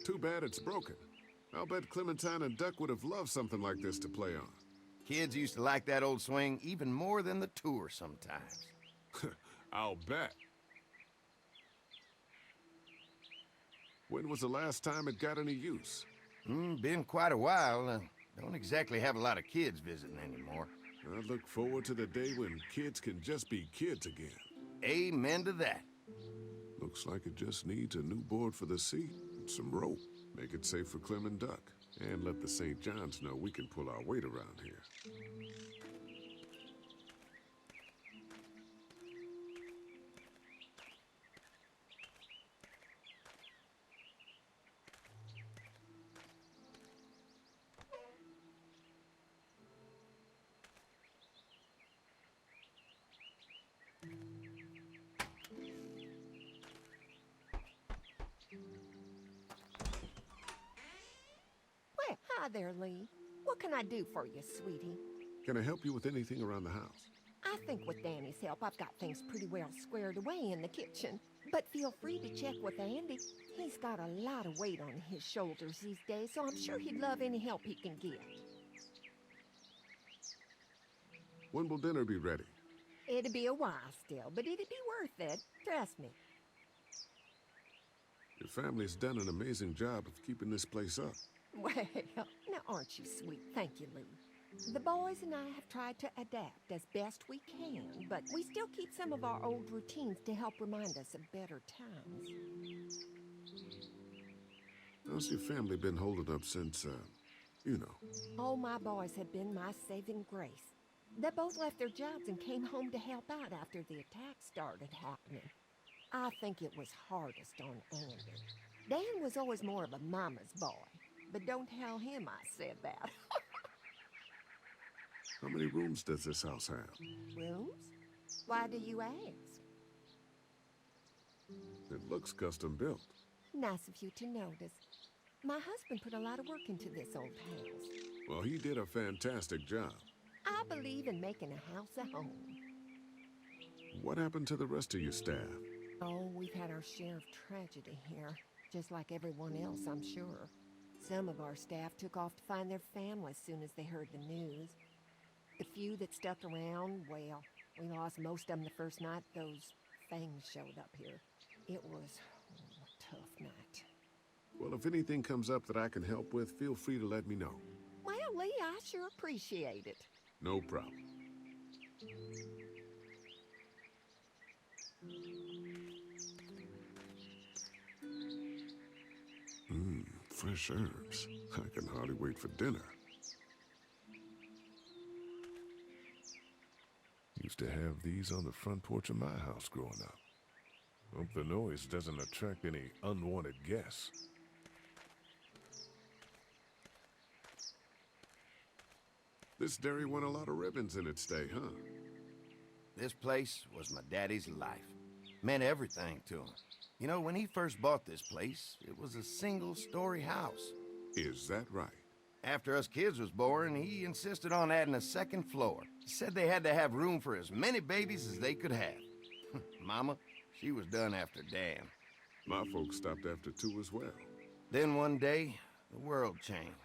Too bad it's broken. I'll bet Clementine and Duck would have loved something like this to play on. Kids used to like that old swing even more than the tour sometimes. I'll bet. When was the last time it got any use? Been quite a while. Don't exactly have a lot of kids visiting anymore. I look forward to the day when kids can just be kids again. Amen to that. Looks like it just needs a new board for the seat and some rope. Make it safe for Clem and Duck. And let the St. John's know we can pull our weight around here. Well, hi there, Lee. What can I do for you, sweetie? Can I help you with anything around the house? I think with Danny's help, I've got things pretty well squared away in the kitchen. But feel free to check with Andy. He's got a lot of weight on his shoulders these days, so I'm sure he'd love any help he can get. When will dinner be ready? It'd be a while still, but it'd be worth it. Trust me. Your family's done an amazing job of keeping this place up. Well, now aren't you sweet? Thank you, Lee. The boys and I have tried to adapt as best we can, but we still keep some of our old routines to help remind us of better times. How's your family been holding up since, you know? Oh, my boys have been my saving grace. They both left their jobs and came home to help out after the attack started happening. I think it was hardest on Andy. Dan was always more of a mama's boy, but don't tell him I said that. How many rooms does this house have? Rooms? Why do you ask? It looks custom built. Nice of you to notice. My husband put a lot of work into this old house. Well, he did a fantastic job. I believe in making a house a home. What happened to the rest of your staff? Oh, we've had our share of tragedy here, just like everyone else, I'm sure. Some of our staff took off to find their families soon as they heard the news. The few that stuck around, well, we lost most of them the first night those things showed up here. It was a tough night. Well, if anything comes up that I can help with, feel free to let me know. Well, Lee, I sure appreciate it. No problem. Fresh herbs. I can hardly wait for dinner. Used to have these on the front porch of my house growing up. Hope the noise doesn't attract any unwanted guests. This dairy won a lot of ribbons in its day, huh? This place was my daddy's life. Meant everything to him. You know, when he first bought this place, it was a single-story house. Is that right? After us kids was born, he insisted on adding a second floor. He said they had to have room for as many babies as they could have. Mama, she was done after Dan. My folks stopped after 2 as well. Then one day, the world changed.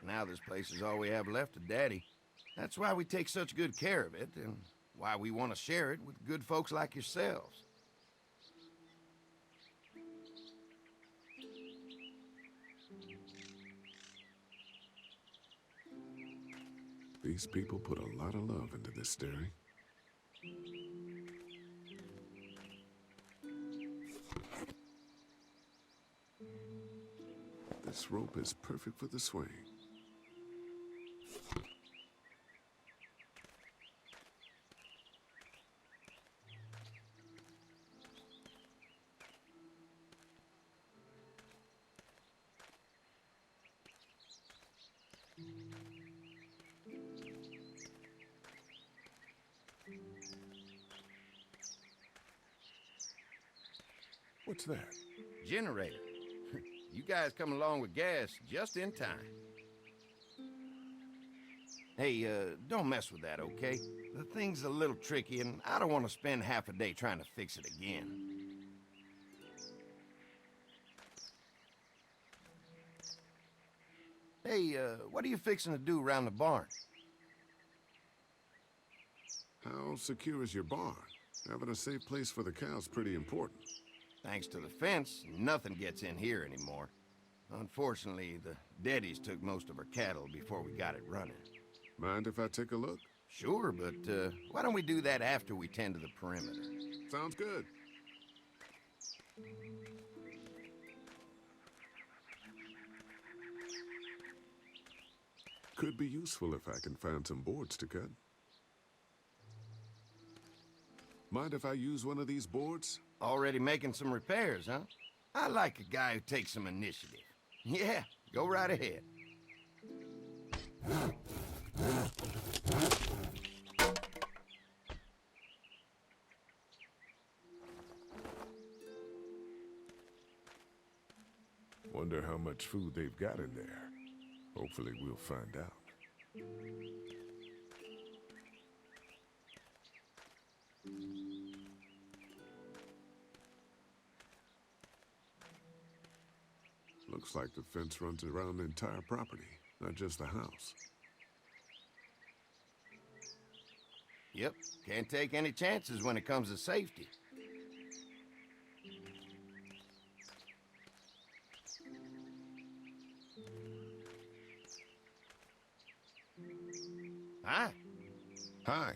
Now this place is all we have left of Daddy. That's why we take such good care of it, and why we want to share it with good folks like yourselves. These people put a lot of love into this dairy. This rope is perfect for the swing. What's that? Generator. You guys come along with gas just in time. Hey, don't mess with that, okay? The thing's a little tricky, and I don't want to spend half a day trying to fix it again. Hey, what are you fixing to do around the barn? How secure is your barn? Having a safe place for the cows pretty important. Thanks to the fence, nothing gets in here anymore. Unfortunately, the Deddies took most of our cattle before we got it running. Mind if I take a look? Sure, but why don't we do that after we tend to the perimeter? Sounds good. Could be useful if I can find some boards to cut. Mind if I use one of these boards? Already making some repairs, huh? I like a guy who takes some initiative. Yeah, go right ahead. Wonder how much food they've got in there. Hopefully we'll find out. Looks like the fence runs around the entire property, not just the house. Yep, can't take any chances when it comes to safety. Hi. Hi.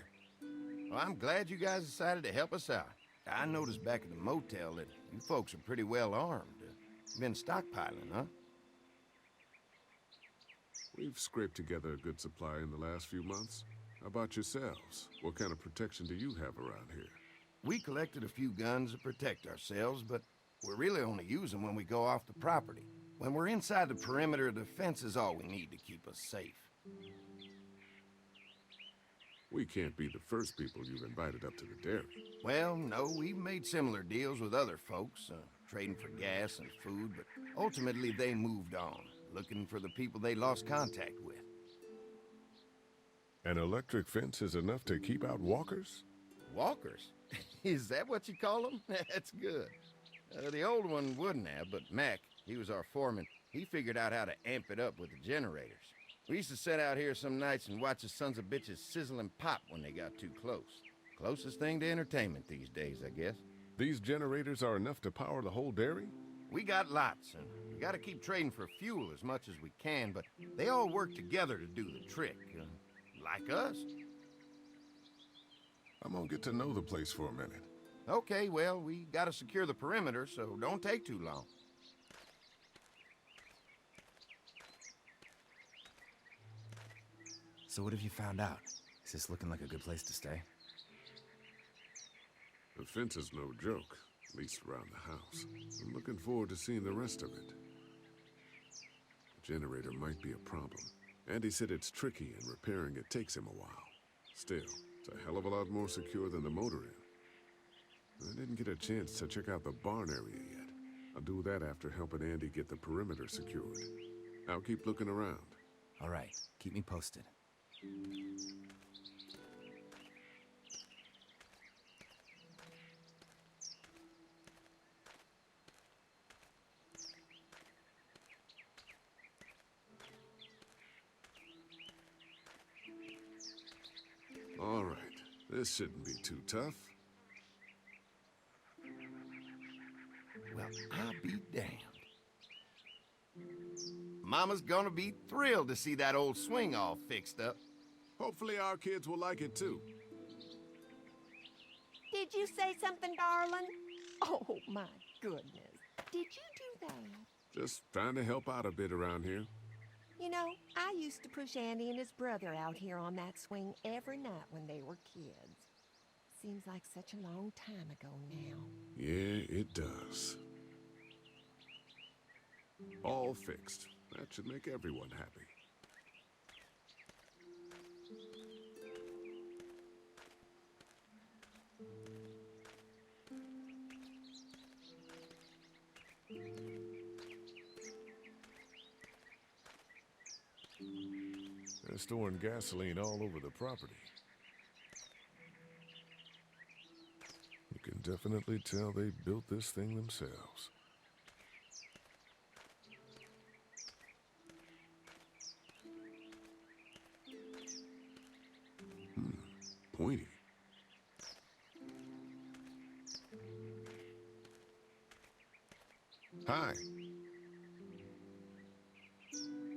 Well, I'm glad you guys decided to help us out. I noticed back at the motel that you folks are pretty well armed. Been stockpiling, huh? We've scraped together a good supply in the last few months. How about yourselves? What kind of protection do you have around here? We collected a few guns to protect ourselves, but we really only use them when we go off the property. When we're inside the perimeter, the fence is all we need to keep us safe. We can't be the first people you've invited up to the dairy. Well, no, we've made similar deals with other folks, trading for gas and food, but ultimately they moved on, looking for the people they lost contact with. An electric fence is enough to keep out walkers? Walkers? Is that what you call them? That's good. The old one wouldn't have, but Mac, he was our foreman, he figured out how to amp it up with the generators. We used to sit out here some nights and watch the sons of bitches sizzle and pop when they got too close. Closest thing to entertainment these days, I guess. These generators are enough to power the whole dairy? We got lots, and we gotta keep trading for fuel as much as we can, but they all work together to do the trick, like us. I'm gonna get to know the place for a minute. Okay, well, we gotta secure the perimeter, so don't take too long. So what have you found out? Is this looking like a good place to stay? The fence is no joke, at least around the house. I'm looking forward to seeing the rest of it. The generator might be a problem. Andy said it's tricky and repairing it takes him a while. Still, it's a hell of a lot more secure than the motor inn. I didn't get a chance to check out the barn area yet. I'll do that after helping Andy get the perimeter secured. I'll keep looking around. All right, keep me posted. All right, this shouldn't be too tough. Well, I'll be damned. Mama's gonna be thrilled to see that old swing all fixed up. Hopefully our kids will like it too. Did you say something, darling? Oh, my goodness. Did you do that? Just trying to help out a bit around here. You know, I used to push Andy and his brother out here on that swing every night when they were kids. Seems like such a long time ago now. Yeah, it does. All fixed. That should make everyone happy. They're storing gasoline all over the property. You can definitely tell they built this thing themselves. pointy. Hi.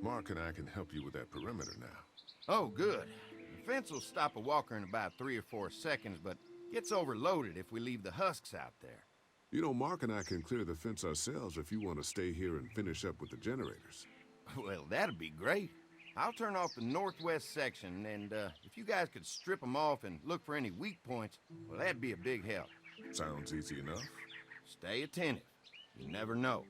Mark and I can help you with that perimeter now. Oh, good. The fence will stop a walker in about 3 or 4 seconds, but gets overloaded if we leave the husks out there. You know, Mark and I can clear the fence ourselves if you want to stay here and finish up with the generators. Well, that'd be great. I'll turn off the northwest section, and if you guys could strip them off and look for any weak points, well, that'd be a big help. Sounds easy enough. Stay attentive. You never know.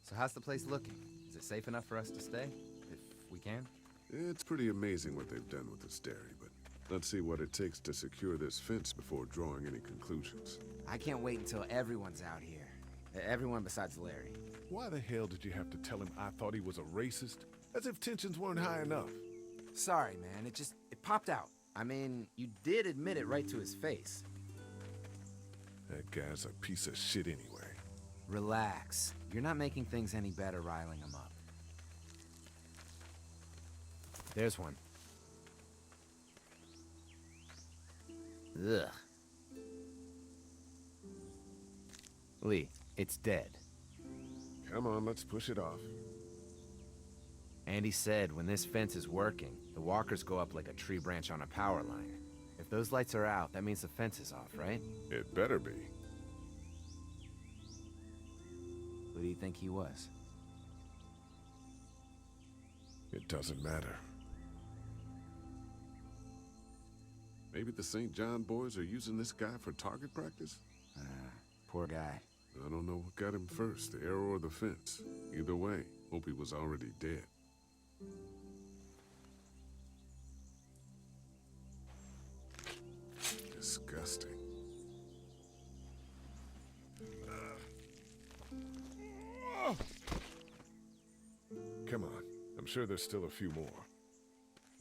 So how's the place looking? Is it safe enough for us to stay? If we can? It's pretty amazing what they've done with this dairy, but let's see what it takes to secure this fence before drawing any conclusions. I can't wait until everyone's out here. Everyone besides Larry. Why the hell did you have to tell him I thought he was a racist? As if tensions weren't high enough. Sorry, man. It popped out. I mean, you did admit it right to his face. That guy's a piece of shit anyway. Relax. You're not making things any better riling him up. There's one. Ugh. Lee, it's dead. Come on, let's push it off. Andy said when this fence is working, the walkers go up like a tree branch on a power line. If those lights are out, that means the fence is off, right? It better be. Who do you think he was? It doesn't matter. Maybe the St. John boys are using this guy for target practice? Poor guy. I don't know what got him first, the arrow or the fence. Either way, hope he was already dead. Disgusting. Come on. I'm sure there's still a few more.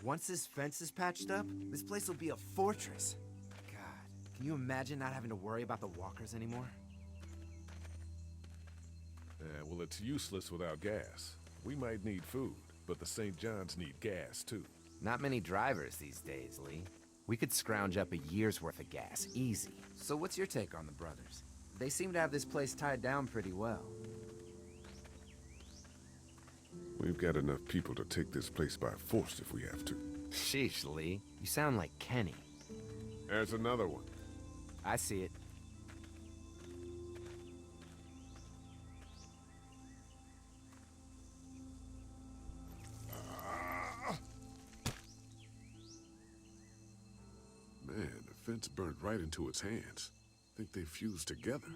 Once this fence is patched up, this place will be a fortress. God, can you imagine not having to worry about the walkers anymore? Well, it's useless without gas. We might need food, but the St. John's need gas, too. Not many drivers these days, Lee. We could scrounge up a year's worth of gas, easy. So what's your take on the brothers? They seem to have this place tied down pretty well. We've got enough people to take this place by force if we have to. Sheesh, Lee. You sound like Kenny. There's another one. I see it. Man, the fence burned right into its hands. Think they fused together.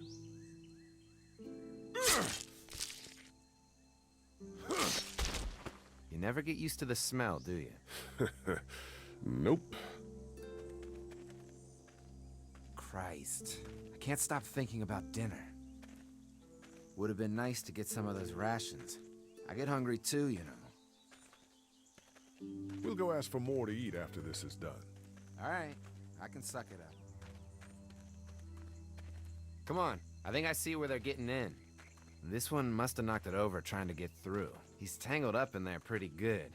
You never get used to the smell, do you? Nope. Christ. I can't stop thinking about dinner. Would have been nice to get some of those rations. I get hungry too, you know. We'll go ask for more to eat after this is done. All right, I can suck it up. Come on, I think I see where they're getting in. This one must have knocked it over trying to get through. He's tangled up in there pretty good.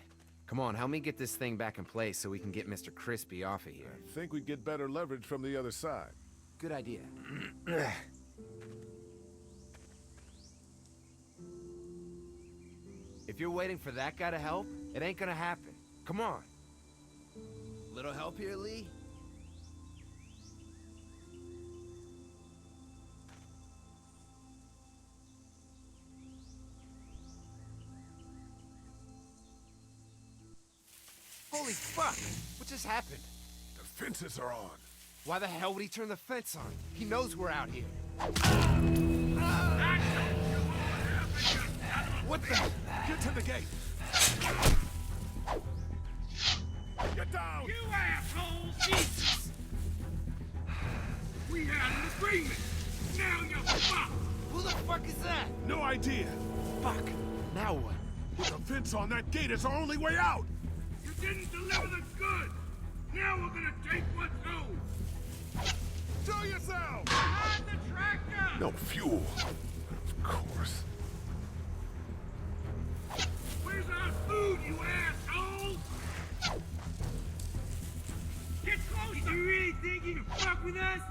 Come on, help me get this thing back in place so we can get Mr. Crispy off of here. I think we'd get better leverage from the other side. Good idea. If you're waiting for that guy to help, it ain't gonna happen. Come on. Little help here, Lee? Holy fuck! What just happened? The fences are on. Why the hell would he turn the fence on? He knows we're out here. What the? Get to the gate. Get down! You assholes! Jesus! We had an agreement! Now you're fucked! idea. Fuck! Now what? With a fence on that gate is our only way out. You didn't deliver the goods! Now we're gonna take what's owed! Show yourself! Behind the tractor! No fuel. Of course. Where's our food, you assholes? Get closer! Did you really think you could fuck with us?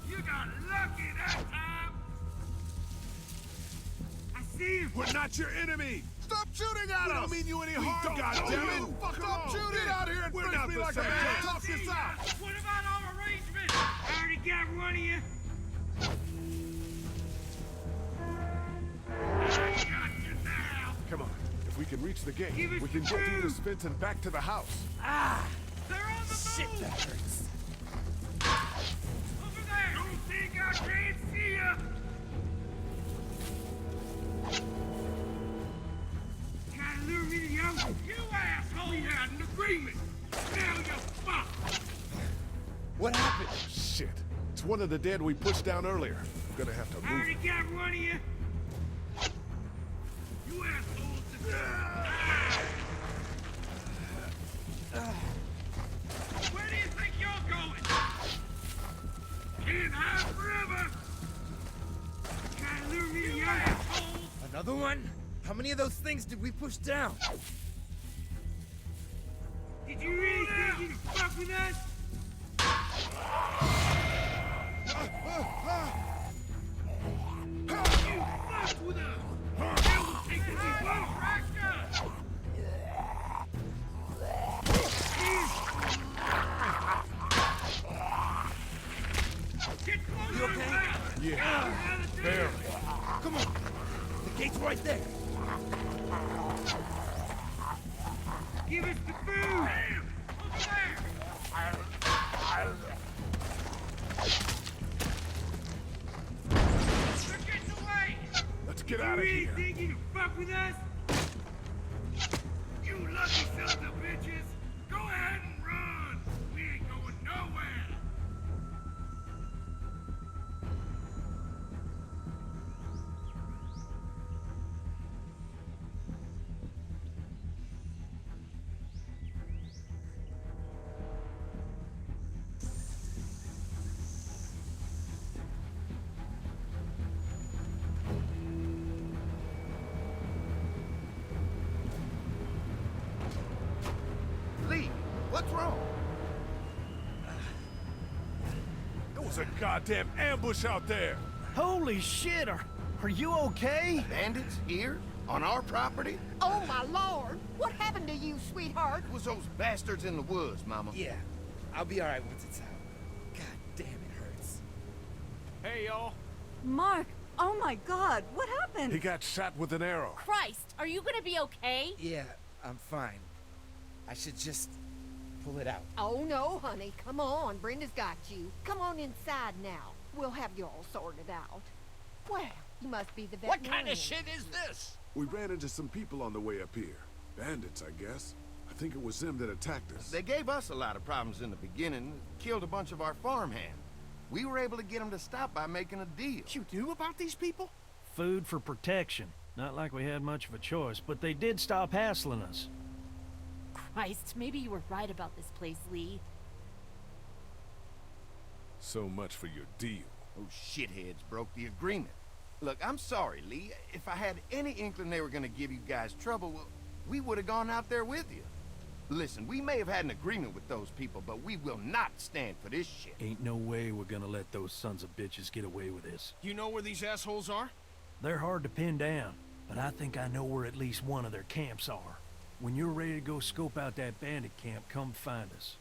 You got lucky that time! I see him! We're not your enemy. Stop shooting at us! We don't mean you any harm, goddammit! Stop shooting out here and face me like a man! Talk this out! What about our arrangements? I already got one of you. I got you now! Come on. If we can reach the gate, Give us we can get through food. this fence and back to the house. They're on the Shit, move! that hurts. Over there! Don't think I can't see ya! Trying to lure me to the ocean? You asshole! We had an agreement! Now you're fucked! What happened? Shit. It's one of the dead we pushed down earlier. I'm gonna have to I move. already got one of you! You assholes! Where do you think you're going? Can't hide forever! Trying to lure me to the asshole! Another one? How many of those things did we push down? Did you really think you could fuck with us? You fucked with us! Now we'll take what we want! Tractor! Get closer! You okay? Yeah, barely. Come on! The gate's right there! Give us the food! Damn! Over there! They're getting away! Let's get You out of really here. think you can fuck with us? You lucky sons of bitches! Go ahead and run! We ain't going nowhere! Lee, what's wrong? There was a goddamn ambush out there. Holy shit! Are you okay? Bandits here? On our property? Oh, my lord! What happened to you, sweetheart? It was those bastards in the woods, Mama. Yeah, I'll be alright once it's out. God damn, it hurts. Hey, y'all. Mark, oh my god, what happened? He got shot with an arrow. Christ, are you gonna be okay? Yeah, I'm fine. I should just pull it out. Oh, no, honey. Come on. Brenda's got you. Come on inside now. We'll have you all sorted out. Well, you must be the veterinarian. is this? We ran into some people on the way up here. Bandits, I guess. I think it was them that attacked us. They gave us a lot of problems in the beginning, killed a bunch of our farmhands. We were able to get them to stop by making a deal. You knew about these people? Food for protection. Not like we had much of a choice, but they did stop hassling us. Christ, maybe you were right about this place, Lee. So much for your deal. Those shitheads broke the agreement. Look, I'm sorry, Lee. If I had any inkling they were gonna give you guys trouble, well, we would have gone out there with you. Listen, we may have had an agreement with those people, but we will not stand for this shit. Ain't no way we're gonna let those sons of bitches get away with this. You know where these assholes are? They're hard to pin down, but I think I know where at least one of their camps are. When you're ready to go scope out that bandit camp, come find us.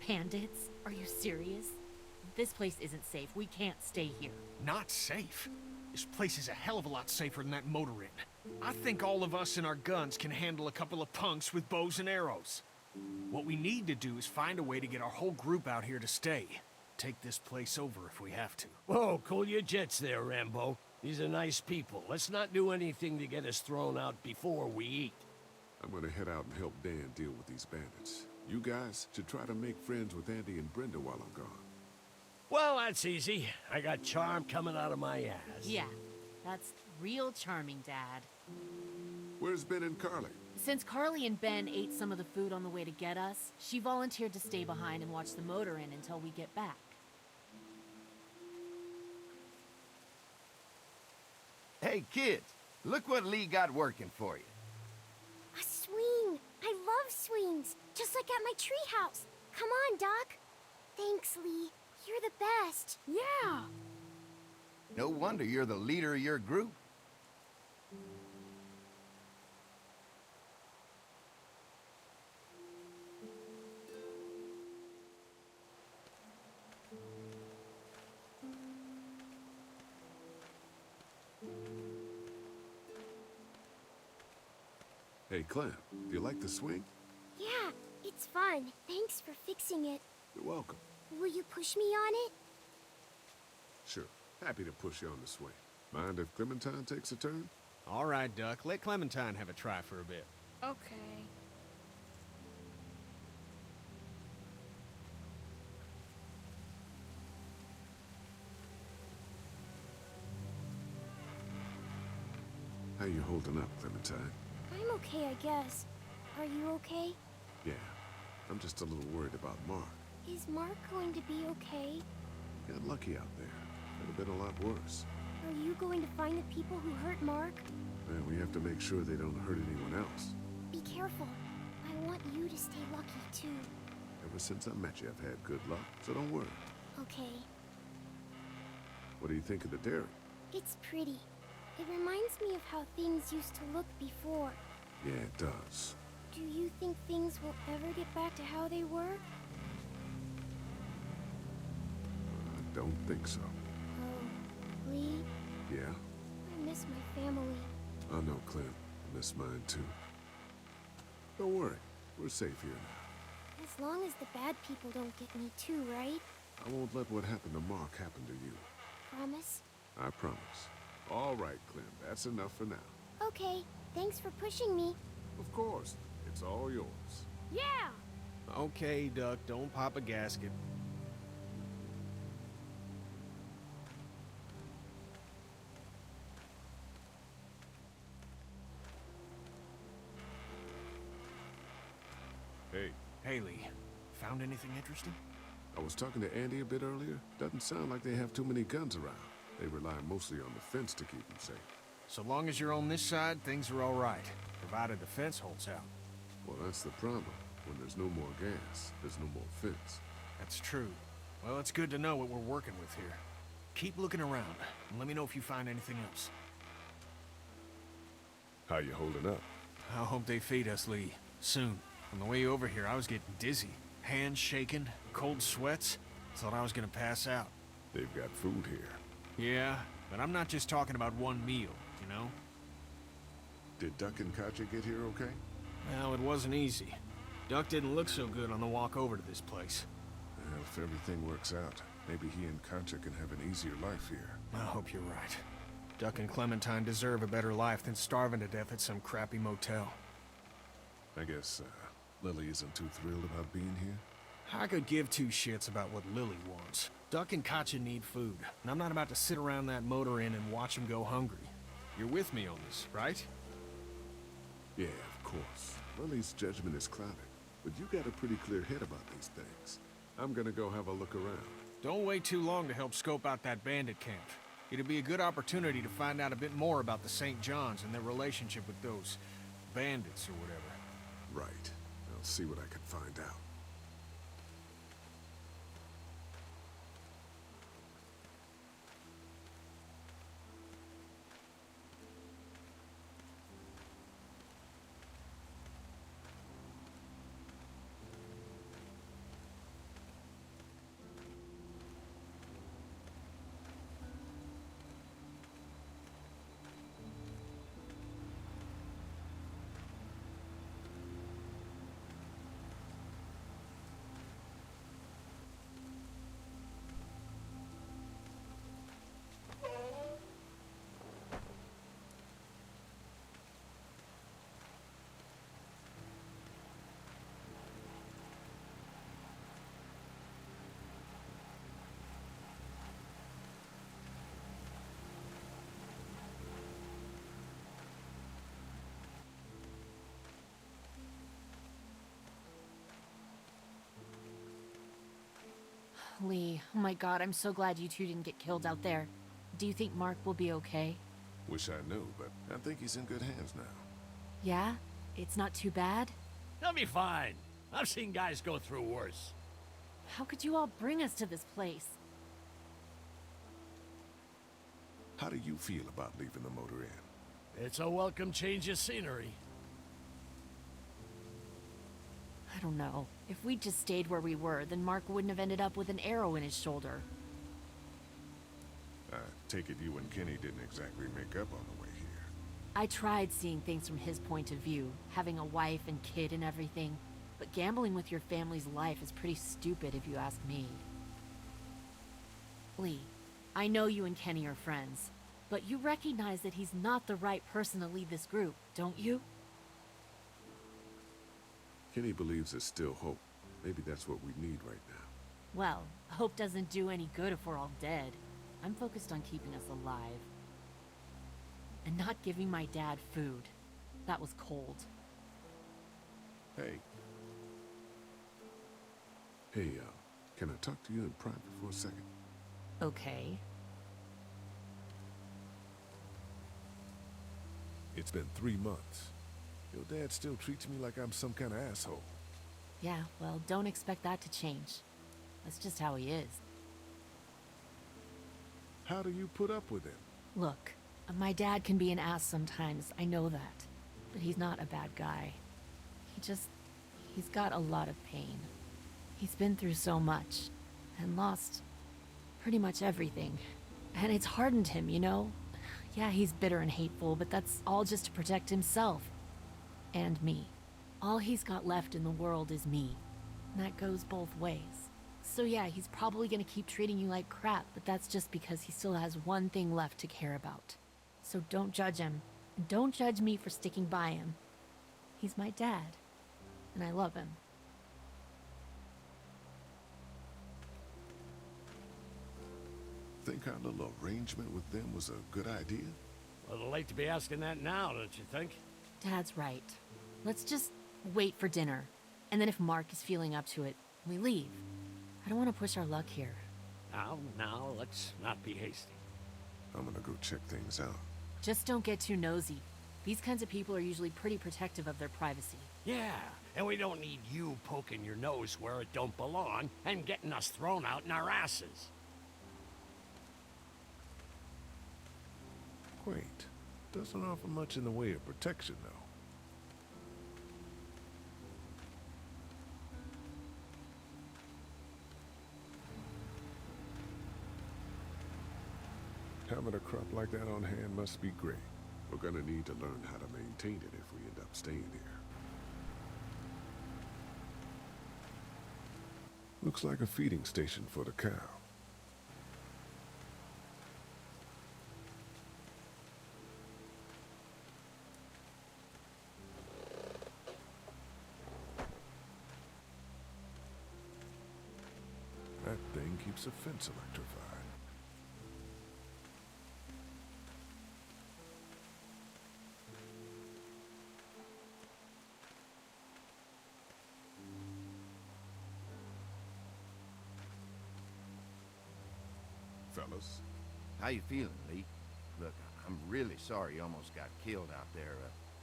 Bandits? Are you serious? This place isn't safe. We can't stay here. Not safe. This place is a hell of a lot safer than that motor inn. I think all of us and our guns can handle a couple of punks with bows and arrows. What we need to do is find a way to get our whole group out here to stay. Take this place over if we have to. Whoa, cool your jets there, Rambo. These are nice people. Let's not do anything to get us thrown out before we eat. I'm gonna head out and help Dan deal with these bandits. You guys should try to make friends with Andy and Brenda while I'm gone. Well, that's easy. I got charm coming out of my ass. Yeah, that's real charming, Dad. Where's Ben and Carly? Since Carly and Ben ate some of the food on the way to get us, she volunteered to stay behind and watch the motor inn until we get back. Hey, kids, look what Lee got working for you. A swing! I love swings, just like at my treehouse. Come on, Doc. Thanks, Lee. You're the best. Yeah. No wonder you're the leader of your group. Hey, Clem, do you like the swing? Yeah, it's fun. Thanks for fixing it. You're welcome. Will you push me on it? Sure. Happy to push you on the swing. Mind if Clementine takes a turn? All right, Duck. Let Clementine have a try for a bit. Okay. How you holding up, Clementine? I'm okay, I guess. Are you okay? Yeah. I'm just a little worried about Mark. Is Mark going to be okay? Got lucky out there. Could have been a lot worse. Are you going to find the people who hurt Mark? And we have to make sure they don't hurt anyone else. Be careful. I want you to stay lucky, too. Ever since I met you, I've had good luck, so don't worry. Okay. What do you think of the dairy? It's pretty. It reminds me of how things used to look before. Yeah, it does. Do you think things will ever get back to how they were? I don't think so. Oh, Lee, Yeah? I miss my family. I know, Clem. I miss mine, too. Don't worry. We're safe here now. As long as the bad people don't get me too, right? I won't let what happened to Mark happen to you. Promise? I promise. All right, Clem. That's enough for now. Okay, thanks for pushing me. Of course. It's all yours. Yeah! Okay, Duck. Don't pop a gasket. Hey, Haley, found anything interesting? I was talking to Andy a bit earlier. Doesn't sound like they have too many guns around. They rely mostly on the fence to keep them safe. So long as you're on this side, things are all right, provided the fence holds out. Well, that's the problem. When there's no more gas, there's no more fence. That's true. Well, it's good to know what we're working with here. Keep looking around, and let me know if you find anything else. how you holding up? I hope they feed us, Lee. Soon. On the way over here, I was getting dizzy. Hands shaking, cold sweats. Thought I was gonna pass out. They've got food here. Yeah, but I'm not just talking about one meal, you know? Did Duck and Katja get here okay? Well, it wasn't easy. Duck didn't look so good on the walk over to this place. Well, if everything works out, maybe he and Katja can have an easier life here. I hope you're right. Duck and Clementine deserve a better life than starving to death at some crappy motel. I guess, Lily isn't too thrilled about being here? I could give two shits about what Lily wants. Duck and Katja need food, and I'm not about to sit around that motor inn and watch them go hungry. You're with me on this, right? Yeah, of course. Lily's judgment is clouded, but you got a pretty clear head about these things. I'm gonna go have a look around. Don't wait too long to help scope out that bandit camp. It'd be a good opportunity to find out a bit more about the St. John's and their relationship with those bandits or whatever. Right. I'll see what I can find out. Lee, oh my god, I'm so glad you two didn't get killed out there. Do you think Mark will be okay? Wish I knew, but I think he's in good hands now. Yeah? It's not too bad? He'll be fine. I've seen guys go through worse. How could you all bring us to this place? How do you feel about leaving the motor inn? It's a welcome change of scenery. I don't know. If we'd just stayed where we were, then Mark wouldn't have ended up with an arrow in his shoulder. I take it you and Kenny didn't exactly make up on the way here. I tried seeing things from his point of view, having a wife and kid and everything, but gambling with your family's life is pretty stupid if you ask me. Lee, I know you and Kenny are friends, but you recognize that he's not the right person to lead this group, don't you? Kenny believes there's still hope. Maybe that's what we need right now. Well, hope doesn't do any good if we're all dead. I'm focused on keeping us alive. And not giving my dad food. That was cold. Hey. Hey, can I talk to you in private for a second? Okay. It's been 3 months. Your dad still treats me like I'm some kind of asshole. Yeah, well, don't expect that to change. That's just how he is. How do you put up with him? Look, my dad can be an ass sometimes, I know that. But he's not a bad guy. He's got a lot of pain. He's been through so much, and lost pretty much everything. And it's hardened him, you know? Yeah, he's bitter and hateful, but that's all just to protect himself. And me. All he's got left in the world is me. And that goes both ways. So yeah, he's probably gonna keep treating you like crap, but that's just because he still has one thing left to care about. So don't judge him. And don't judge me for sticking by him. He's my dad. And I love him. Think our little arrangement with them was a good idea? A little late to be asking that now, don't you think? Dad's right. Let's just wait for dinner. And then if Mark is feeling up to it, we leave. I don't want to push our luck here. Now, let's not be hasty. I'm gonna go check things out. Just don't get too nosy. These kinds of people are usually pretty protective of their privacy. Yeah, and we don't need you poking your nose where it don't belong and getting us thrown out in our asses. Quaint. Doesn't offer much in the way of protection, though. Having a crop like that on hand must be great. We're gonna need to learn how to maintain it if we end up staying here. Looks like a feeding station for the cow. That thing keeps the fence electrified. Fellas, How you feeling, Lee? Look, I'm really sorry you almost got killed out there.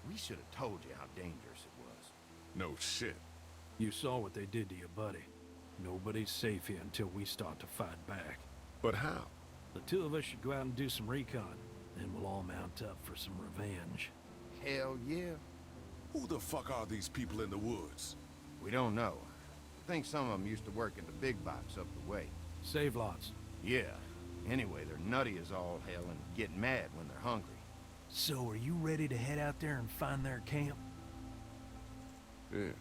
We should have told you how dangerous it was. no shit. You saw what they did to your buddy. Nobody's safe here until we start to fight back. But how? The two of us should go out and do some recon. Then we'll all mount up for some revenge. Hell yeah. Who the fuck are these people in the woods? We don't know. I think some of them used to work at the big box up the way. Save lots. Yeah. Anyway, they're nutty as all hell and get mad when they're hungry. So are you ready to head out there and find their camp? Yeah,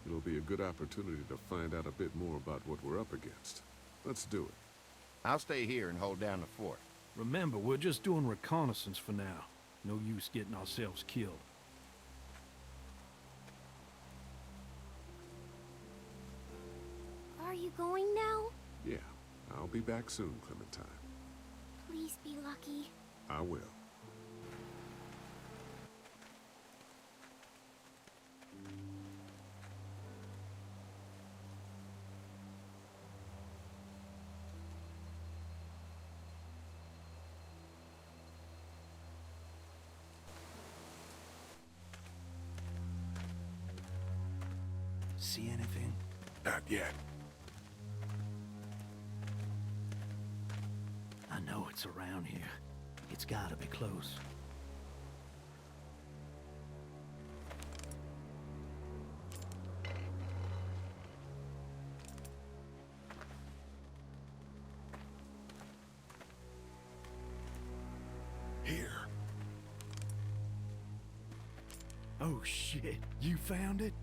it'll be a good opportunity to find out a bit more about what we're up against. Let's do it. I'll stay here and hold down the fort. Remember, we're just doing reconnaissance for now. No use getting ourselves killed. Are you going now? Yeah, I'll be back soon, Clementine. Please be lucky. I will. See anything? Not yet. I know it's around here. It's gotta be close. Here. Oh shit, you found it?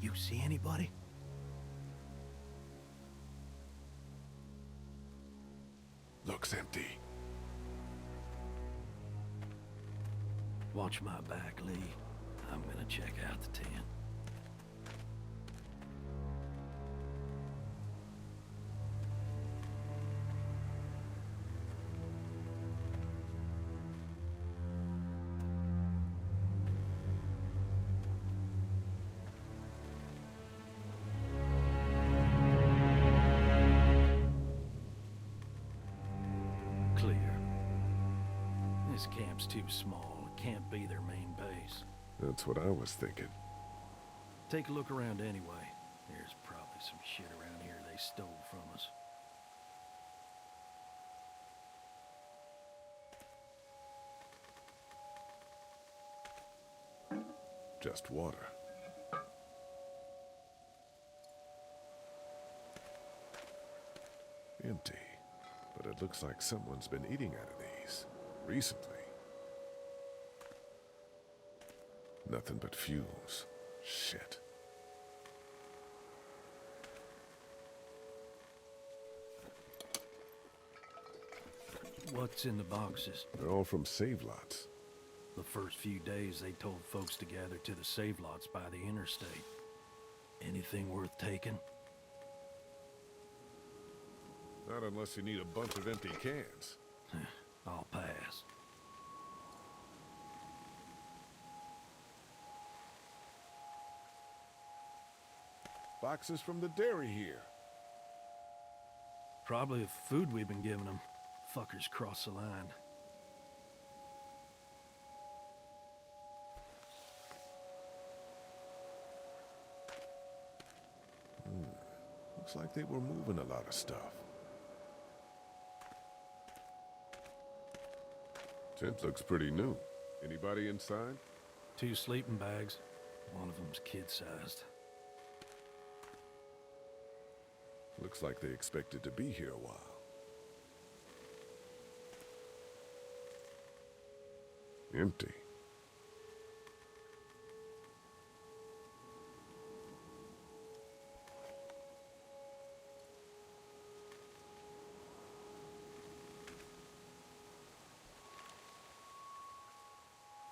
You see anybody? Looks empty. Watch my back, Lee. I'm gonna check out the tent. Clear. This camp's too small. It can't be their main base. That's what I was thinking. Take a look around anyway. There's probably some shit around here they stole from us. Just water. Empty. But it looks like someone's been eating out of these. Recently. Nothing but fumes. Shit. What's in the boxes? They're all from save lots. The first few days they told folks to gather to the save lots by the interstate. Anything worth taking? Not unless you need a bunch of empty cans. I'll pass. Boxes from the dairy here. Probably the food we've been giving them. Fuckers cross the line. Looks like they were moving a lot of stuff. Tent looks pretty new. Anybody inside? 2 sleeping bags. One of them's kid-sized. Looks like they expected to be here a while. Empty.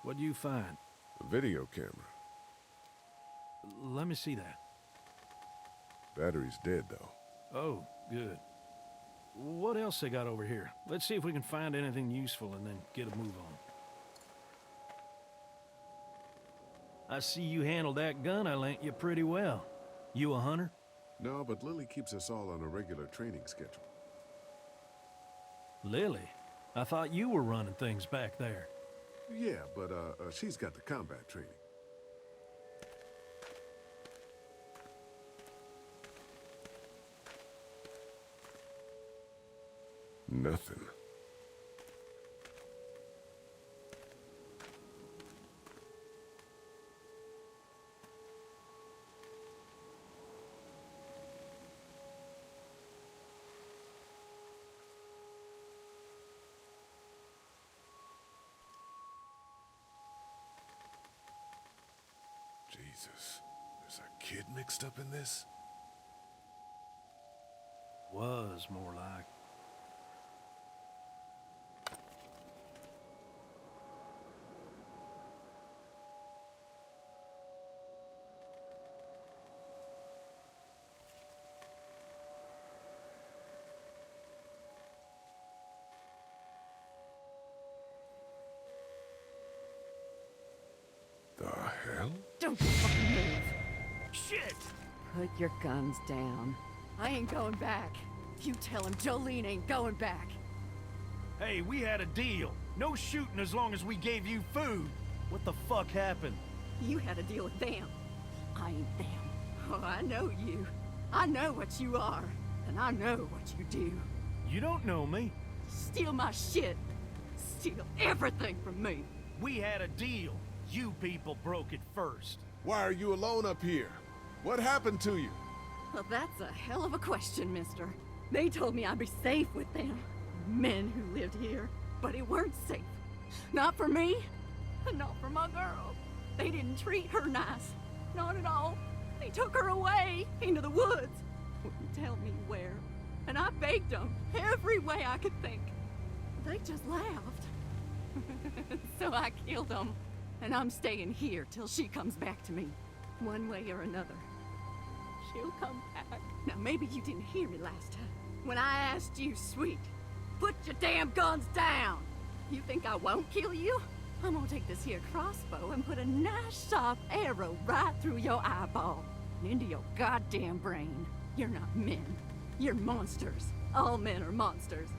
What'd you find? A video camera. Let me see that. Battery's dead, though. Oh, good. What else they got over here? Let's see if we can find anything useful and then get a move on. I see you handled that gun I lent you pretty well. You a hunter? No, but Lily keeps us all on a regular training schedule. Lily? I thought you were running things back there. Yeah, but she's got the combat training. Nothing. Jesus, there's a kid mixed up in this? Was more like. Don't fucking move. Shit! Put your guns down. I ain't going back. You tell him Jolene ain't going back. Hey, we had a deal. No shooting as long as we gave you food. What the fuck happened? You had a deal with them. I ain't them. Oh, I know you. I know what you are. And I know what you do. You don't know me. Steal my shit. Steal everything from me. We had a deal. You people broke it first. Why are you alone up here? What happened to you? Well, that's a hell of a question, mister. They told me I'd be safe with them. Men who lived here. But it weren't safe. Not for me. And not for my girl. They didn't treat her nice. Not at all. They took her away into the woods. Wouldn't tell me where. And I begged them every way I could think. They just laughed. So I killed them. And I'm staying here till she comes back to me. One way or another. She'll come back. Now, maybe you didn't hear me last time. When I asked you, sweet, put your damn guns down. You think I won't kill you? I'm gonna take this here crossbow and put a nice sharp arrow right through your eyeball and into your goddamn brain. You're not men. You're monsters. All men are monsters.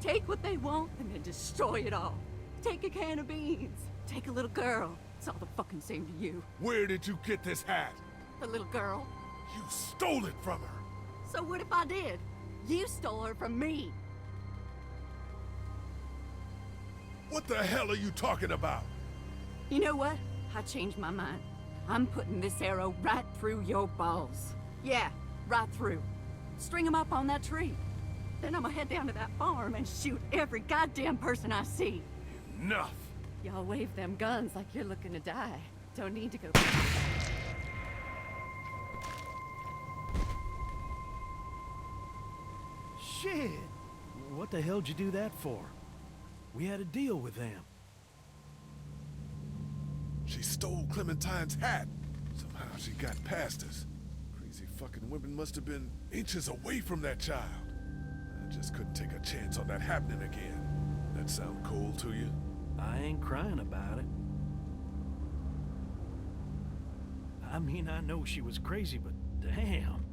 Take what they want and then destroy it all. Take a can of beans. Take a little girl. It's all the fucking same to you. Where did you get this hat? A little girl. You stole it from her. So what if I did? You stole her from me. What the hell are you talking about? You know what? I changed my mind. I'm putting this arrow right through your balls. Yeah, right through. String them up on that tree. Then I'm gonna head down to that farm and shoot every goddamn person I see. Enough! Y'all wave them guns like you're looking to die. Don't need to go. Shit! What the hell'd you do that for? We had a deal with them. She stole Clementine's hat. Somehow she got past us. Crazy fucking women must have been inches away from that child. I just couldn't take a chance on that happening again. That sound cold to you? I ain't crying about it. I mean, I know she was crazy, but damn.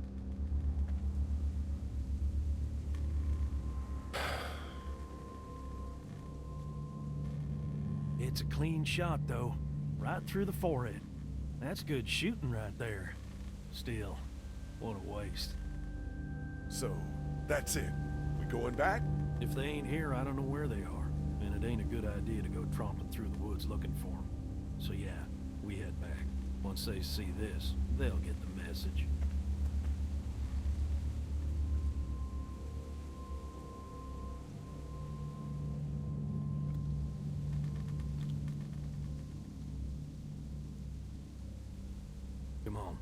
It's a clean shot, though. Right through the forehead. That's good shooting right there. Still, what a waste. So, that's it. We going back? If they ain't here, I don't know where they are. And it ain't a good idea to go tromping through the woods looking for them. So yeah, we head back. Once they see this, they'll get the message. Come on.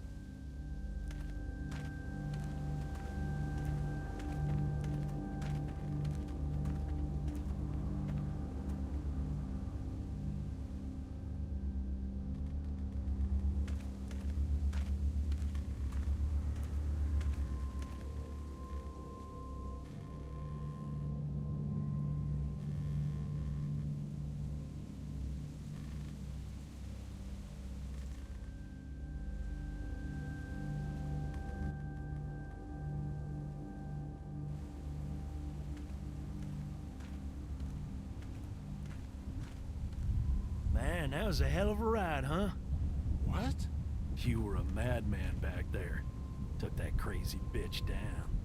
Man, that was a hell of a ride, huh? What? You were a madman back there. Took that crazy bitch down.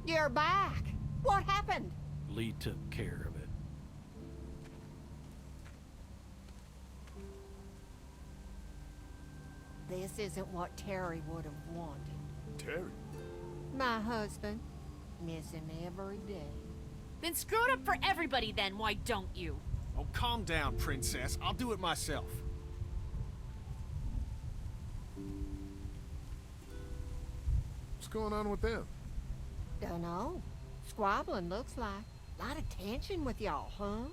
You're back. What happened? Lee took care of it. This isn't what Terry would have wanted. Terry? My husband. Miss him every day. Then screw it up for everybody then, why don't you? Oh, calm down, princess. I'll do it myself. What's going on with them? Dunno. Squabbling, looks like. Lot of tension with y'all, huh?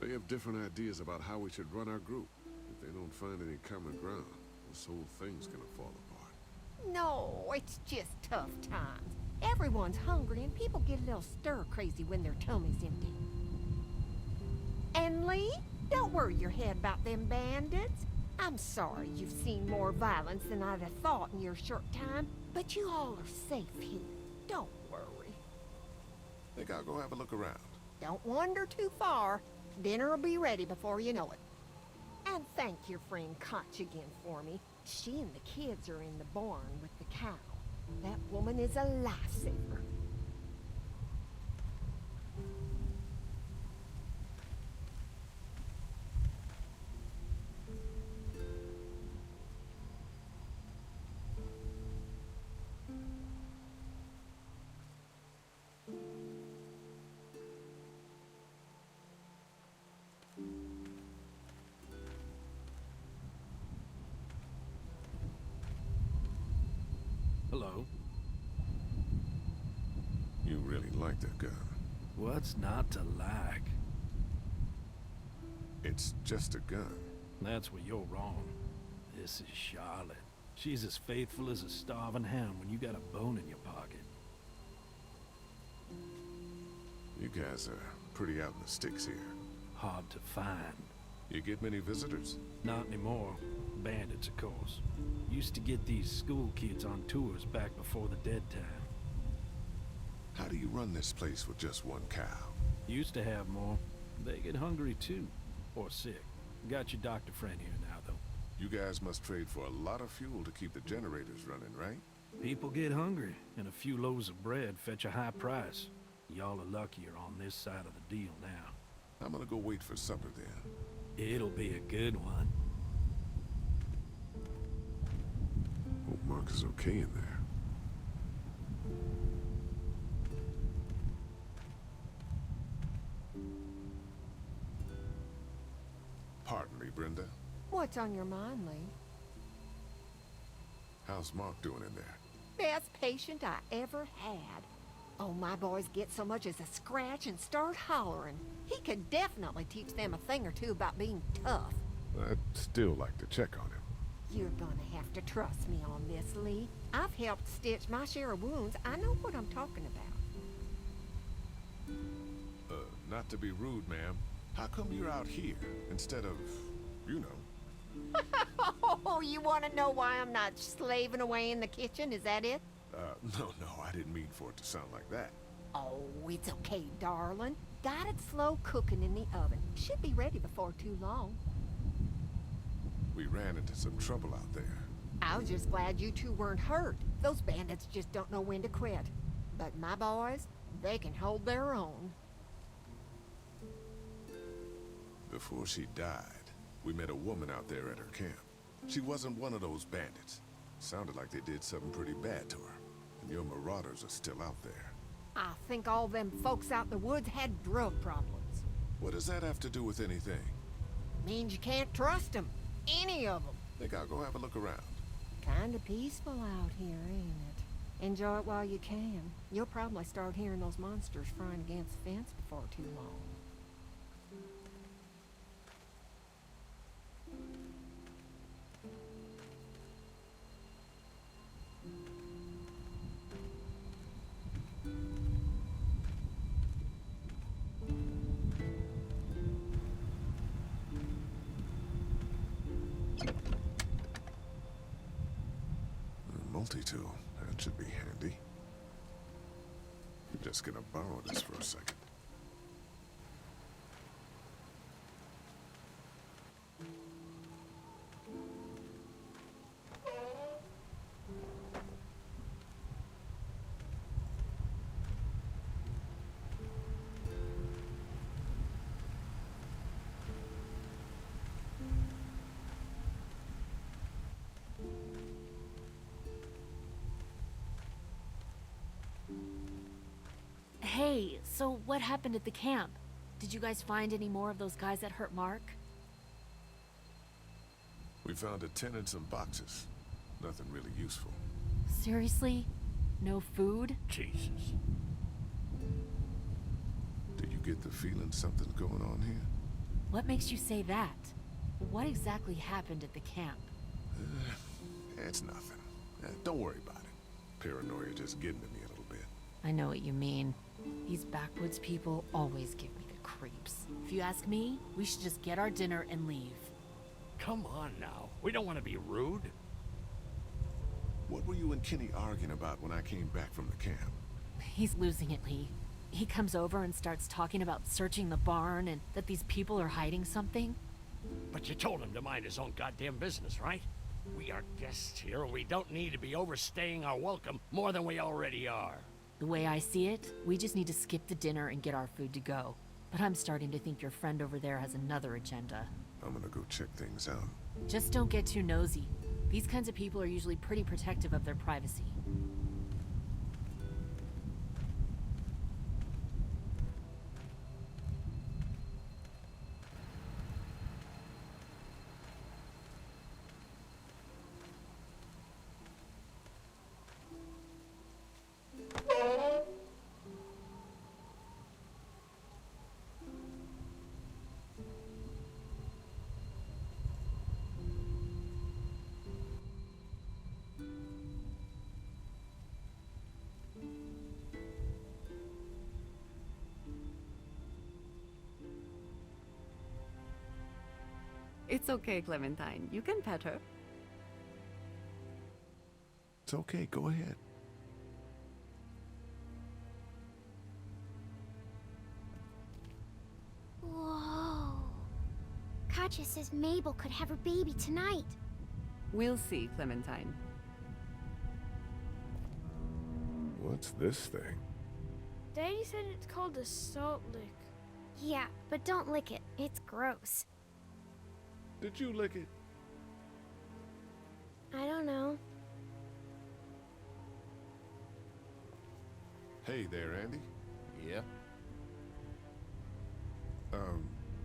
They have different ideas about how we should run our group. If they don't find any common ground, this whole thing's gonna fall apart. No, it's just tough times. Everyone's hungry and people get a little stir-crazy when their tummy's empty. And Lee? Don't worry your head about them bandits. I'm sorry you've seen more violence than I'd have thought in your short time, but you all are safe here. Don't worry. Think I'll go have a look around. Don't wander too far. Dinner'll be ready before you know it. And thank your friend Koch again for me. She and the kids are in the barn with the cow. That woman is a lifesaver. Hello. You really like that gun. What's not to like? It's just a gun. That's where you're wrong. This is Charlotte. She's as faithful as a starving hound when you got a bone in your pocket. You guys are pretty out in the sticks here. Hard to find. You get many visitors? Not anymore. Bandits, of course. Used to get these school kids on tours back before the dead time. How do you run this place with just one cow? Used to have more. They get hungry too. Or sick. Got your doctor friend here now, though. You guys must trade for a lot of fuel to keep the generators running, right? People get hungry, and a few loaves of bread fetch a high price. Y'all are luckier on this side of the deal now. I'm gonna go wait for supper then. It'll be a good one. Hope Mark is okay in there. Pardon me, Brenda. What's on your mind, Lee? How's Mark doing in there? Best patient I ever had. Oh, my boys get so much as a scratch and start hollering. He could definitely teach them a thing or two about being tough. I'd still like to check on him. You're gonna have to trust me on this, Lee. I've helped stitch my share of wounds. I know what I'm talking about. Not to be rude, ma'am. How come you're out here instead of, you know? Oh, you want to know why I'm not slaving away in the kitchen? Is that it? No, I didn't mean for it to sound like that. Oh, it's okay, darling. Got it slow cooking in the oven. Should be ready before too long. We ran into some trouble out there. I was just glad you two weren't hurt. Those bandits just don't know when to quit. But my boys, they can hold their own. Before she died, we met a woman out there at her camp. She wasn't one of those bandits. Sounded like they did something pretty bad to her. And your marauders are still out there. I think all them folks out in the woods had drug problems. What does that have to do with anything? Means you can't trust them. Any of them. Think I'll go have a look around. Kinda peaceful out here, ain't it? Enjoy it while you can. You'll probably start hearing those monsters frying against the fence before too long. Multi-tool. That should be handy. I'm just gonna borrow this for a second. Hey, so what happened at the camp? Did you guys find any more of those guys that hurt Mark? We found a tin and some boxes. Nothing really useful. Seriously? No food? Jesus. Do you get the feeling something's going on here? What makes you say that? What exactly happened at the camp? It's nothing. Don't worry about it. Paranoia just getting to me a little bit. I know what you mean. These backwoods people always give me the Creeps. If you ask me, we should just get our dinner and leave. Come on now. We don't want to be rude. What were you and Kenny arguing about when I came back from the camp? He's losing it, Lee. He comes over and starts talking about searching the barn and that these people are hiding something. But you told him to mind his own goddamn business, right? We are guests here, and we don't need to be overstaying our welcome more than we already are. The way I see it, we just need to skip the dinner and get our food to go. But I'm starting to think your friend over there has another agenda. I'm gonna go check things out. Just don't get too nosy. These kinds of people are usually pretty protective of their privacy. It's okay, Clementine. You can pet her. It's okay, go ahead. Whoa. Katya says Mabel could have her baby tonight. We'll see, Clementine. What's this thing? Daddy said it's called a salt lick. Yeah, but don't lick it. It's gross. Did you lick it? I don't know. Hey there, Andy. Yeah?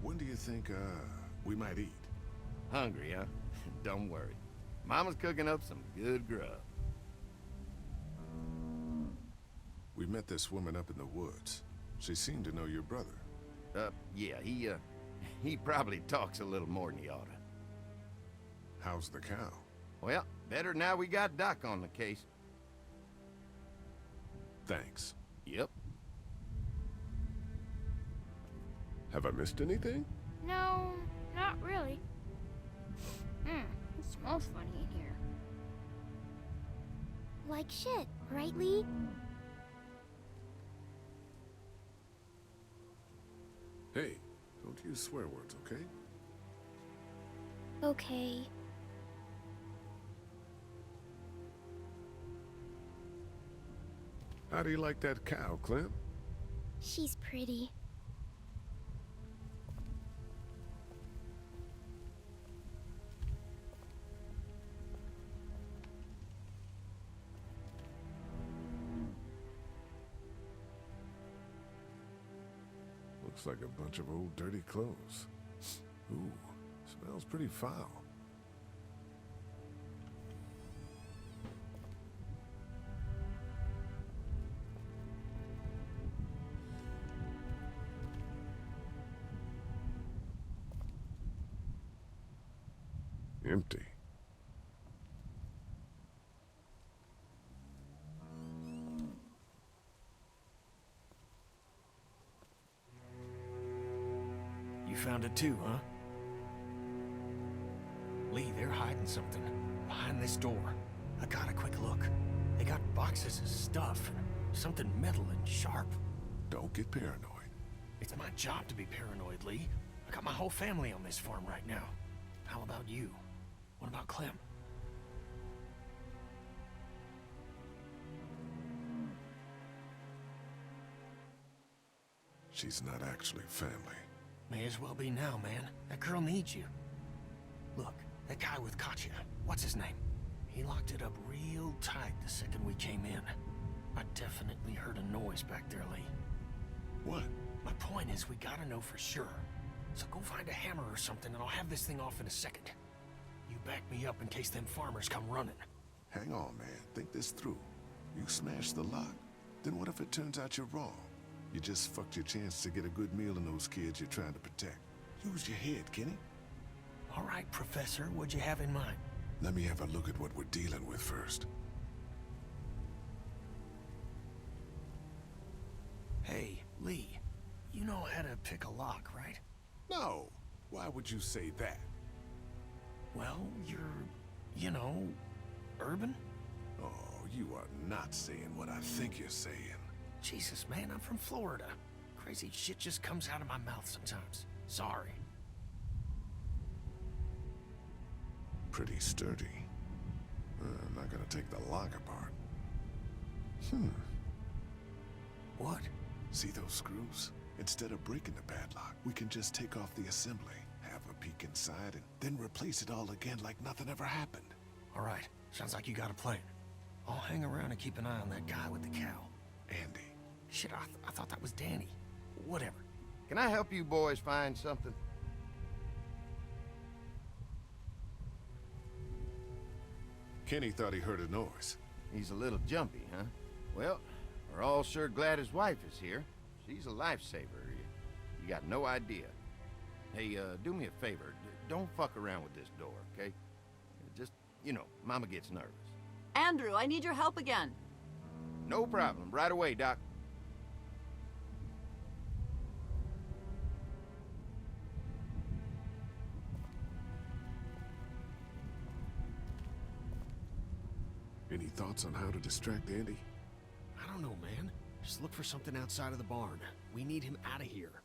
When do you think, we might eat? Hungry, huh? Don't worry. Mama's cooking up some good grub. We met this woman up in the woods. She seemed to know your brother. Yeah, he probably talks a little more than he oughta. How's the cow? Well, better now we got Doc on the case. Thanks. Yep. Have I missed anything? No, not really. It smells funny in here. Like shit, right, Lee? Hey, don't use swear words, okay? Okay. How do you like that cow, Clem? She's pretty. Looks like a bunch of old dirty clothes. Ooh, smells pretty foul. Empty. You found it too, huh? Lee, they're hiding something behind this door. I got a quick look. They got boxes of stuff, something metal and sharp. Don't get paranoid. It's my job to be paranoid, Lee. I got my whole family on this farm right now. How about you? What about Clem? She's not actually family. May as well be now, man. That girl needs you. Look, that guy with Katya, what's his name? He locked it up real tight the second we came in. I definitely heard a noise back there, Lee. What? My point is, we gotta know for sure. So go find a hammer or something, and I'll have this thing off in a second. You back me up in case them farmers come running. Hang on, man. Think this through. You smash the lock. Then what if it turns out you're wrong? You just fucked your chance to get a good meal in those kids you're trying to protect. Use your head, Kenny. All right, Professor, what'd you have in mind? Let me have a look at what we're dealing with first. Hey, Lee, you know how to pick a lock, right? No. Why would you say that? Well, you're, you know, urban? Oh, you are not saying what I think you're saying. Jesus, man, I'm from Florida. Crazy shit just comes out of my mouth sometimes. Sorry. Pretty sturdy. I'm not gonna take the lock apart. What? See those screws? Instead of breaking the padlock, we can just take off the assembly, have a peek inside, and then replace it all again like nothing ever happened. All right, sounds like you got a plan. I'll hang around and keep an eye on that guy with the cow. Andy. Shit, I thought that was Danny. Whatever. Can I help you boys find something? Kenny thought he heard a noise. He's a little jumpy, huh? Well, we're all sure glad his wife is here. She's a lifesaver. You got no idea. Hey, do me a favor. Don't fuck around with this door, okay? Just, you know, Mama gets nervous. Andrew, I need your help again. No problem. Right away, Doc. Any thoughts on how to distract Andy? I don't know, man. Just look for something outside of the barn. We need him out of here.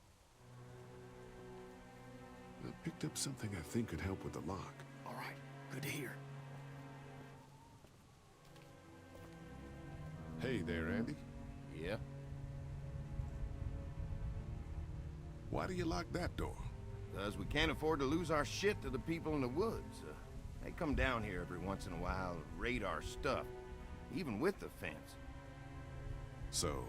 I picked up something I think could help with the lock. All right, good to hear. Hey there, Andy. Yeah? Why do you lock that door? Because we can't afford to lose our shit to the people in the woods. They come down here every once in a while, raid our stuff, even with the fence. So,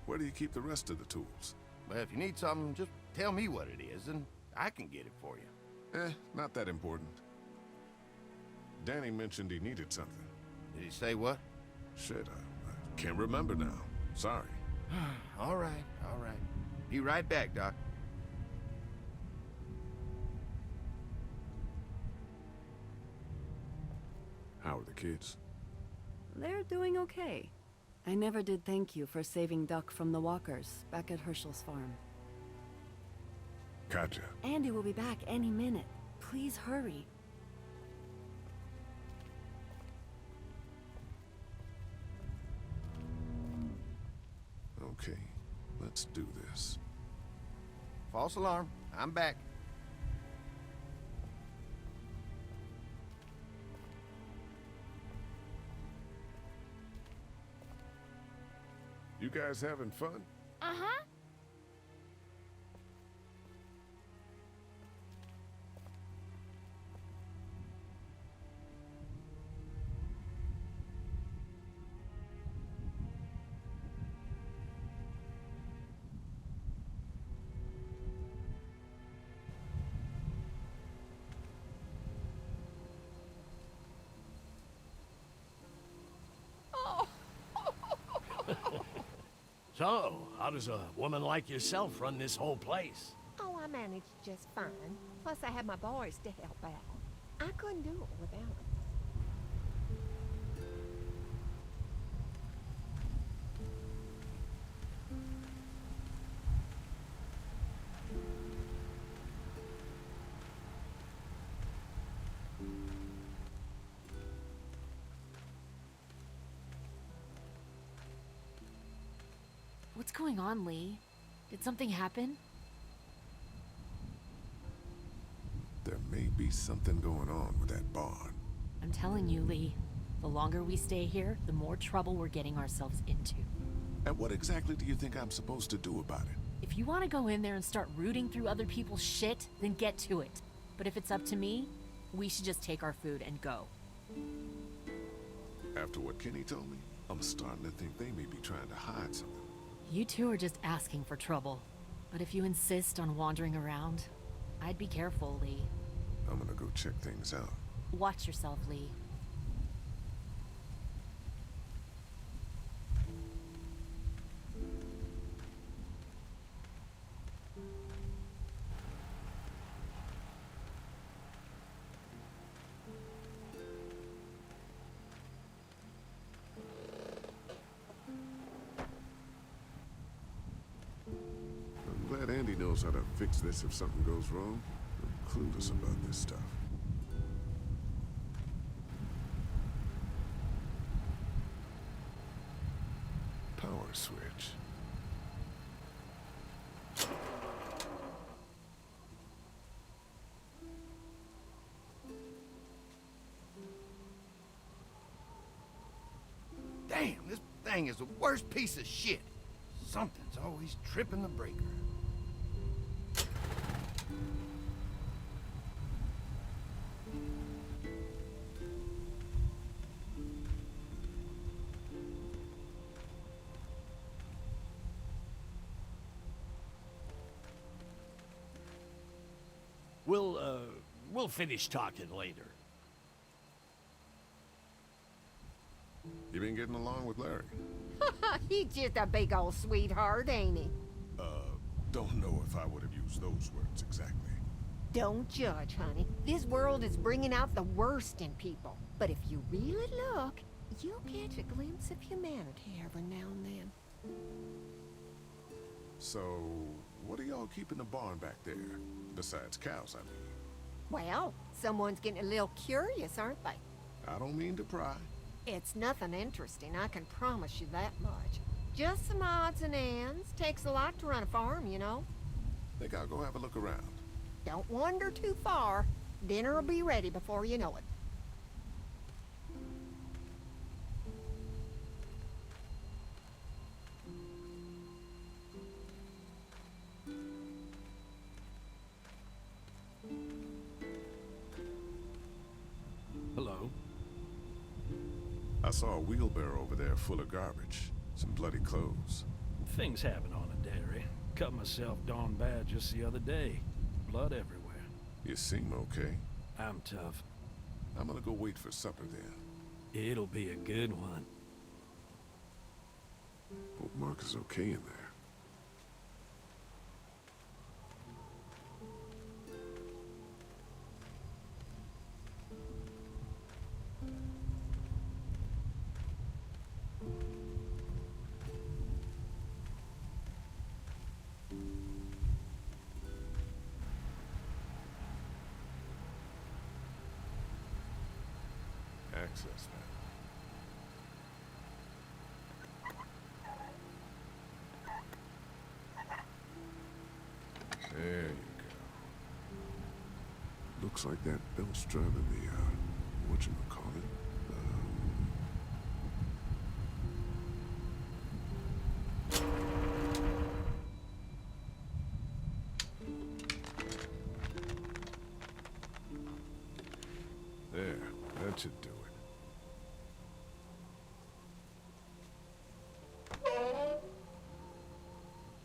where do you keep the rest of the tools? Well, if you need something, just tell me what it is, and I can get it for you. Not that important. Danny mentioned he needed something. Did he say what? Shit, I can't remember now. Sorry. All right. Be right back, Doc. How are the kids? They're doing okay. I never did thank you for saving Duck from the walkers back at Herschel's farm. Katja. Andy will be back any minute. Please hurry. Okay, let's do this. False alarm. I'm back. You guys having fun? Uh-huh. So, how does a woman like yourself run this whole place? Oh, I managed just fine. Plus, I had my boys to help out. I couldn't do it without them. What's going on, Lee? Did something happen? There may be something going on with that barn. I'm telling you, Lee. The longer we stay here, the more trouble we're getting ourselves into. And what exactly do you think I'm supposed to do about it? If you want to go in there and start rooting through other people's shit, then get to it. But if it's up to me, we should just take our food and go. After what Kenny told me, I'm starting to think they may be trying to hide something. You two are just asking for trouble. But if you insist on wandering around, I'd be careful, Lee. I'm gonna go check things out. Watch yourself, Lee. I'm glad Andy knows how to fix this if something goes wrong. I'm clueless about this stuff. Power switch. Damn, this thing is the worst piece of shit. Something's always tripping the breaker. We'll finish talking later. You been getting along with Larry? He's just a big old sweetheart, ain't he? Don't know if I would have used those words exactly. Don't judge, honey. This world is bringing out the worst in people. But if you really look, you'll catch a glimpse of humanity every now and then. So, what are y'all keeping the barn back there? Besides cows, I mean. Well, someone's getting a little curious, aren't they? I don't mean to pry. It's nothing interesting, I can promise you that much. Just some odds and ends. Takes a lot to run a farm, you know. Think I'll go have a look around. Don't wander too far. Dinner'll be ready before you know it. Hello. I saw a wheelbarrow over there full of garbage. Some bloody clothes. Things happen on a dairy. Cut myself darn bad just the other day. Blood everywhere. You seem okay. I'm tough. I'm gonna go wait for supper then. It'll be a good one. Hope Mark is okay in there. Access panel. There you go. Looks like that belt's driving the, whatchamacallit? There, that should do it.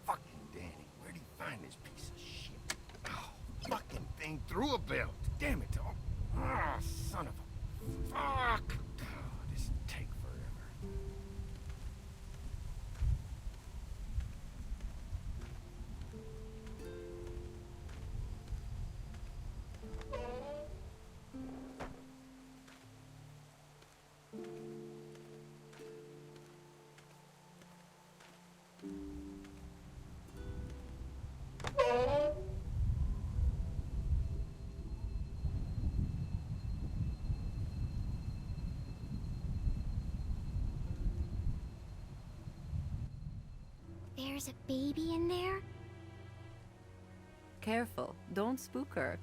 Fucking Danny, where'd he find this piece of shit? Oh, fucking thing threw a belt. Damn it, dog. Ah, son of a... Fuck! Oh, this will take forever. There's a baby in there? Careful, don't spook her.